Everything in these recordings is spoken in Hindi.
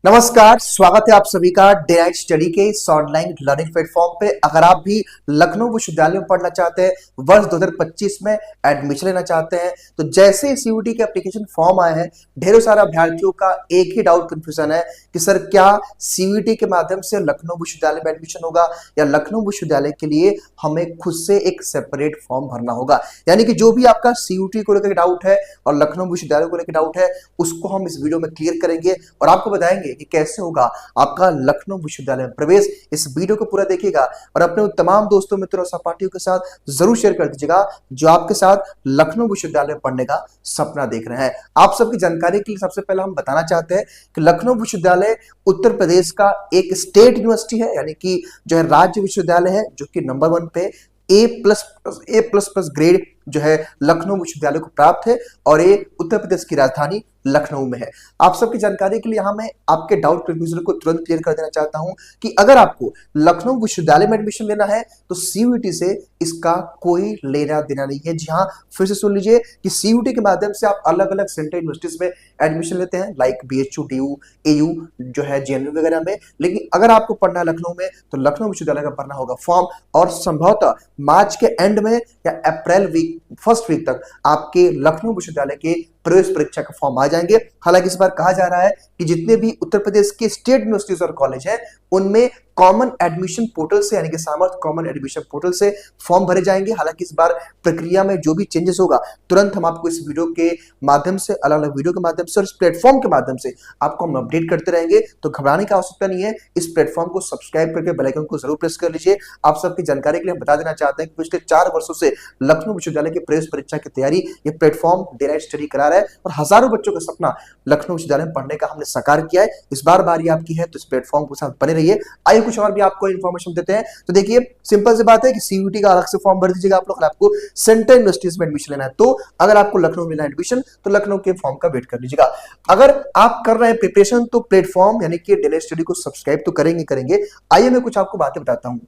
नमस्कार, स्वागत है आप सभी का डे नाइट स्टडी के इस ऑनलाइन लर्निंग प्लेटफॉर्म पे। अगर आप भी लखनऊ विश्वविद्यालय में पढ़ना चाहते हैं, वर्ष 2025 में एडमिशन लेना चाहते हैं, तो जैसे सीयूटी के एप्लीकेशन फॉर्म आए हैं, ढेरों सारे अभ्यर्थियों का एक ही डाउट कंफ्यूजन है कि सर क्या सीयूटी के माध्यम से लखनऊ विश्वविद्यालय में एडमिशन होगा या लखनऊ विश्वविद्यालय के लिए हमें खुद से एक सेपरेट फॉर्म भरना होगा। यानी कि जो भी आपका सीयूटी को लेकर डाउट है और लखनऊ विश्वविद्यालय को लेकर डाउट है, उसको हम इस वीडियो में क्लियर करेंगे और आपको बताएंगे कि कैसे होगा आपका लखनऊ विश्वविद्यालय में प्रवेश। इस वीडियो को पूरा देखिएगा और अपने तमाम दोस्तों मित्रों और सहपाठियों के साथ जरूर शेयर कर दीजिएगा जो आपके साथ लखनऊ विश्वविद्यालय में पढ़ने का सपना देख रहे हैं। आप सबकी जानकारी के लिए सबसे पहले हम बताना चाहते हैं कि लखनऊ विश्वविद्यालय उत्तर प्रदेश का एक स्टेट यूनिवर्सिटी है, यानी कि जो है राज्य विश्वविद्यालय है, जो कि नंबर 1 पे A++ ग्रेड जो है लखनऊ विश्वविद्यालय को प्राप्त है और ये उत्तर प्रदेश की राजधानी लखनऊ में है। आप सबकी जानकारी के लिए यहां मैं आपके डाउट कंफ्यूजन को तुरंत क्लियर कर देना चाहता हूं कि अगर आपको लखनऊ विश्वविद्यालय में एडमिशन लेना है तो सीयूटी से इसका कोई लेना देना नहीं है। जी हाँ, फिर से सुन लीजिए कि सीयूटी के माध्यम से आप अलग अलग सेंट्रल यूनिवर्सिटीज में एडमिशन लेते हैं, लाइक BHU, DU, AU जो है JNU वगैरह में। लेकिन अगर आपको पढ़ना है लखनऊ में तो लखनऊ विश्वविद्यालय का भरना होगा फॉर्म और संभवतः मार्च के एंड में या अप्रैल फर्स्ट वीक तक आपके लखनऊ विश्वविद्यालय के प्रवेश परीक्षा का फॉर्म आ जाएंगे। हालांकि इस बार कहा जा रहा है कि जितने भी उत्तर प्रदेश के स्टेट यूनिवर्सिटीज और कॉलेज हैं उनमें कॉमन एडमिशन पोर्टल से, यानी कि सामर्थ्य कॉमन एडमिशन पोर्टल से फॉर्म भरे जाएंगे। हालांकि इस बार प्रक्रिया में जो भी चेंजेस होगा तुरंत हम आपको इस वीडियो के माध्यम से, अलग अलग वीडियो के माध्यम से और इस प्लेटफॉर्म के माध्यम से आपको हम अपडेट करते रहेंगे। तो घबराने की आवश्यकता नहीं है, इस प्लेटफॉर्म को सब्सक्राइब करके बेल आइकन को जरूर प्रेस कर लीजिए। आप सबकी जानकारी के लिए हम बता देना चाहते हैं कि पिछले 4 वर्षों से लखनऊ विश्वविद्यालय के प्रवेश परीक्षा की तैयारी ये प्लेटफॉर्म डे नाइट स्टडी करा रहा है और हजारों बच्चों का सपना लखनऊ विश्वविद्यालय में पढ़ने का हमने साकार किया है। इस बार बारी आपकी है, तो इस प्लेटफॉर्म के साथ बने रहिए। आइए कुछ और भी आपको इन्फॉर्मेशन देते हैं। तो देखिए, सिंपल सी बात है कि सीयूटी का अलग से फॉर्म भर दीजिएगा आप लोग। आपको सेंट्रल यूनिवर्सिटीज में एडमिशन लेना है तो अगर आपको लखनऊ में लेना एडमिशन तो लखनऊ के फॉर्म का वेट कर लीजिएगा। अगर आप कर रहे हैं प्रिपरेशन तो प्लेटफॉर्म यानी कि डे नाइट स्टडी को सब्सक्राइब तो करेंगे। आइए मैं कुछ आपको बातें बताता हूं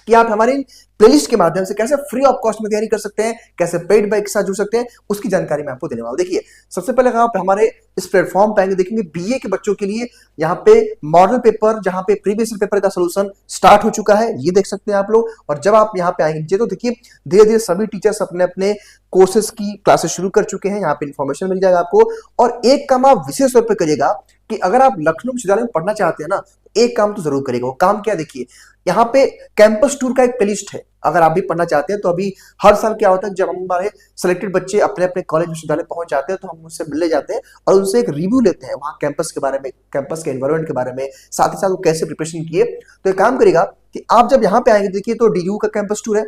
कि आप हमारे प्लेलिस्ट के माध्यम से कैसे फ्री ऑफ कॉस्ट में तैयारी कर सकते हैं, कैसे पेड बाइक के साथ जुड़ सकते हैं, उसकी जानकारी मैं आपको देने वाला हूं। देखिए, सबसे पहले आप हमारे इस प्लेटफॉर्म पे आएंगे, देखेंगे बीए के बच्चों के लिए यहाँ पे मॉडल पेपर, जहां पे प्रीवियस पेपर का सोल्यूशन स्टार्ट हो चुका है, ये देख सकते हैं आप लोग। और जब आप यहाँ पे आएंगे तो देखिए धीरे धीरे सभी टीचर्स अपने अपने कोर्सेज की क्लासेस शुरू कर चुके हैं। यहाँ पे इंफॉर्मेशन मिल जाएगा आपको। और एक काम आप विशेष तौर पर करिएगा कि अगर आप लखनऊ विश्वविद्यालय में पढ़ना चाहते हैं ना, एक काम तो जरूर करिएगा। वो काम क्या, देखिए यहाँ पे कैंपस टूर का एक प्लेलिस्ट है। अगर आप भी पढ़ना चाहते हैं तो अभी हर साल क्या होता है, जब हमारे सिलेक्टेड बच्चे अपने अपने कॉलेज विश्वविद्यालय पहुंच जाते हैं तो हम उनसे मिलने जाते हैं और उनसे एक रिव्यू लेते हैं वहाँ कैंपस के बारे में, कैंपस के एनवायरनमेंट के बारे में, साथ ही साथ वो कैसे प्रिपरेशन किए। तो एक काम करेगा कि आप जब यहाँ पे आएंगे, देखिए तो DU का कैंपस टूर है।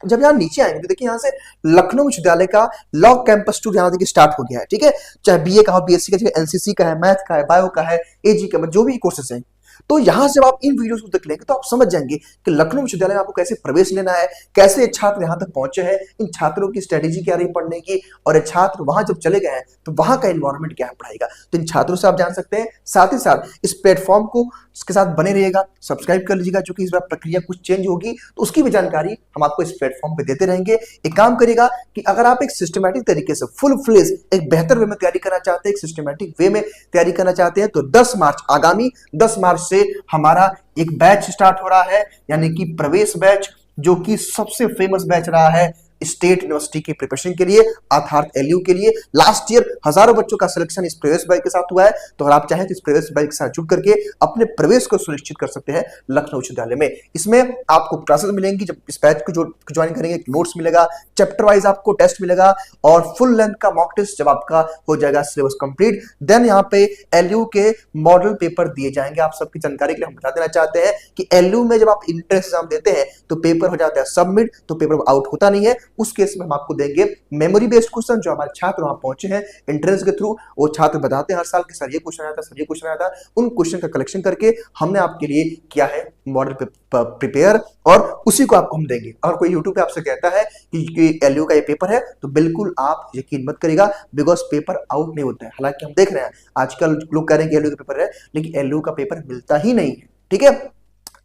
जब यहाँ नीचे आएंगे तो देखिए यहाँ से लखनऊ विश्वविद्यालय का लॉ कैंपस टूर यहाँ देखिए स्टार्ट हो गया है। ठीक है, चाहे BA का हो, BSc का, चाहे NCC का है, मैथ का है, बायो का है, AG का, जो भी कोर्सेस हैं। तो यहां से आप इन वीडियोस को देख लेंगे तो आप समझ जाएंगे कि लखनऊ विश्वविद्यालय में आपको कैसे प्रवेश लेना है, कैसे छात्र यहां तक पहुंचे हैं, इन छात्रों की स्ट्रेटेजी क्या रही पढ़ने की, और ये छात्र वहां जब चले गए हैं तो वहां का एनवायरनमेंट क्या है पढ़ाई का, तो इन छात्रों से आप जान सकते हैं। साथ ही साथ इस प्लेटफॉर्म को इसके साथ बने रहिएगा, सब्सक्राइब कर लीजिएगा, क्योंकि इस बार प्रक्रिया कुछ चेंज होगी तो उसकी भी जानकारी हम आपको इस प्लेटफॉर्म पे देते रहेंगे। एक काम करिएगा कि अगर आप एक सिस्टमैटिक तरीके से फुल फ्लेज एक बेहतर वे में तैयारी करना चाहते हैं, एक सिस्टमैटिक वे में तैयारी करना चाहते हैं, तो 10 मार्च, आगामी 10 मार्च से हमारा एक बैच स्टार्ट हो रहा है, यानी कि प्रवेश बैच, जो कि सबसे फेमस बैच रहा है स्टेट यूनिवर्सिटी की प्रिपरेशन के लिए, अर्थात LU के लिए। लास्ट ईयर हजारों बच्चों का सिलेक्शन इस प्रवेश बैच के साथ हुआ है। तो अगर आप चाहें तो इस प्रवेश बैच के साथ जुड़ करके अपने प्रवेश को सुनिश्चित कर सकते हैं लखनऊ विश्वविद्यालय में। इसमें आपको क्लासेस मिलेंगी, जब इस बैच को ज्वाइन करेंगे नोट्स मिलेगा, चैप्टर वाइज आपको टेस्ट मिलेगा और फुल लेंथ का मॉक टेस्ट जब आपका हो जाएगा सिलेबस कंप्लीट, देन यहाँ पे LU के मॉडल पेपर दिए जाएंगे। आप सबकी जानकारी के लिए हम बता देना चाहते हैं कि LU में जब आप इंट्रेंस एग्जाम देते हैं तो पेपर हो जाता है सबमिट, तो पेपर आउट होता नहीं है। उस केस में हम आपको देंगे मेमोरी बेस्ड क्वेश्चन, जो हमारे छात्र वहां पहुंचे हैं एंट्रेंस के थ्रू, वो छात्र बताते हैं हर साल कि सर ये क्वेश्चन आया था, सर ये क्वेश्चन आया था। उन क्वेश्चन का कलेक्शन करके हमने आपके लिए किया है मॉडल प्रिपेयर और उसी को आपको हम देंगे। और कोई यूट्यूब पे आपसे कहता है कि LU का ये पेपर है तो बिल्कुल आप यकीन मत करिएगा, बिकॉज पेपर आउट नहीं होता है। हालांकि हम देख रहे हैं आजकल लोग कह रहे हैं कि LU का पेपर है, लेकिन LU का पेपर मिलता ही नहीं है। ठीक है,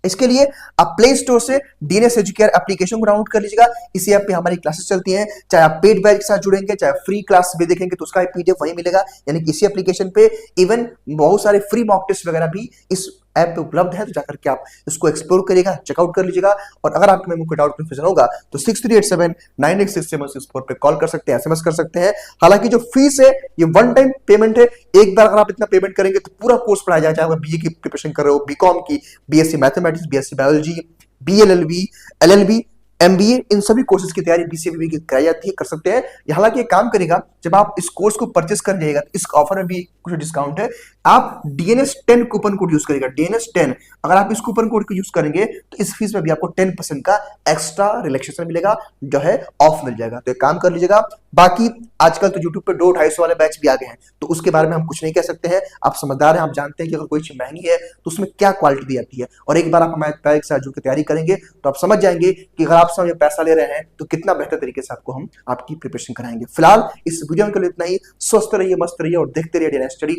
इसके लिए आप प्ले स्टोर से डीएनएस एजुकेयर एप्लीकेशन को डाउनलोड कर लीजिएगा। इसी ऐप पे हमारी क्लासेस चलती हैं, चाहे आप पेड बैच के साथ जुड़ेंगे, चाहे फ्री क्लास भी देखेंगे तो उसका पीडीएफ वहीं मिलेगा, यानी कि इसी एप्लीकेशन पे। इवन बहुत सारे फ्री मॉक टेस्ट वगैरह भी इस ऐप पे उपलब्ध है, तो जाकर के आप इसको एक्सप्लोर करिएगा, चेकआउट कर लीजिएगा। और अगर आपके में कोई डाउट कन्फ्यूजन होगा तो 6387986774 पे कॉल कर सकते हैं, एसएमएस कर सकते हैं। हालांकि जो फीस है ये वन टाइम पेमेंट है, एक बार अगर आप इतना पेमेंट करेंगे तो पूरा कोर्स पढ़ाया जाए, चाहे बीए की प्रिपरेशन कर रहे हो, बीकॉम की, BSc mathematics, BSc biology, BLLB, LLB, MBA, इन सभी कोर्सेज की तैयारी बीसीबीबी की कराई जाती है, कर सकते हैं। हालांकि ये काम करेगा, जब आप इस कोर्स को परचेस कर जाइएगा तो इस ऑफर में भी कुछ डिस्काउंट है। आप डीएनएस 10 कूपन कोड यूज करेगा, डीएनएस 10, अगर आप इस कूपन कोड को यूज करेंगे तो इस फीस में भी आपको 10% का एक्स्ट्रा रिलैक्सेशन मिलेगा, जो है ऑफ मिल जाएगा। तो एक काम कर लीजिएगा। बाकी आजकल तो यूट्यूब पे 200-250 वाले बैच भी आ गए हैं, तो उसके बारे में हम कुछ नहीं कह सकते हैं। आप समझदार हैं, आप जानते हैं कि अगर कोई चीज महंगी है तो उसमें क्या क्वालिटी दी जाती है, और एक बार आप हमारे पैर के साथ जुड़ के तैयारी करेंगे तो आप समझ जाएंगे कि अगर आप समय पैसा ले रहे हैं तो कितना बेहतर तरीके से आपको हम आपकी प्रिपरेशन कराएंगे। फिलहाल इस वीडियो के लिए इतना ही। स्वस्थ रहिए, मस्त रहिए और देखते रहिए डीएनएस स्टडी।